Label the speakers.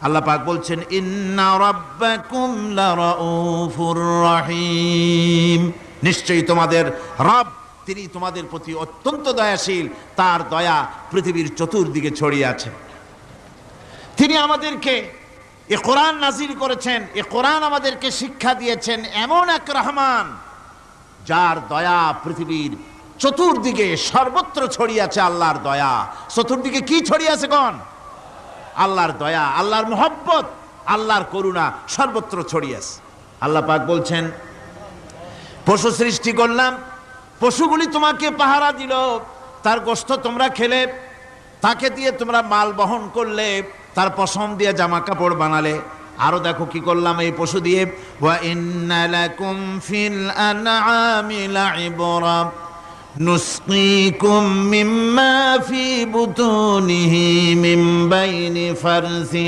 Speaker 1: আল্লাহ পাক বলছেন ইন্না রাব্বাকুম লারাউফুর রহিম, নিশ্চয়ই তোমাদের রব তিনি তোমাদের প্রতি অত্যন্ত দয়াশীল, তার দয়া পৃথিবীর চতুর্দিকে ছড়িয়ে আছে। তিনি আমাদেরকে এ কোরআন নাজিল করেছেন, এ কোরআন আমাদেরকে শিক্ষা দিয়েছেন এমন এক রহমান যার দয়া পৃথিবীর চতুর্দিকে সর্বত্র ছড়িয়ে আছে। আল্লাহর দয়া চতুর্দিকে কি ছড়িয়ে আছে কোন? আল্লাহর দয়া, আল্লাহর মহব্বত, আল্লাহর করুণা সর্বত্র ছড়িয়ে আছে। আল্লাহ পাক বলছেন পশু সৃষ্টি করলাম, পশুগুলি তোমাকে পাহারা দিল, তার গোশত তোমরা খেলে, তাকে দিয়ে তোমরা মাল বহন করলে, তার পশম দিয়ে জামা কাপড় বানালে। আরো দেখো কি করলাম এই পশু দিয়ে, ওয়া ইন্না লাকুম ফিল আনআমি লাইবরা নুসকিকুম মিম্মা ফি বুতুনিহি মিন বাইনি ফারসি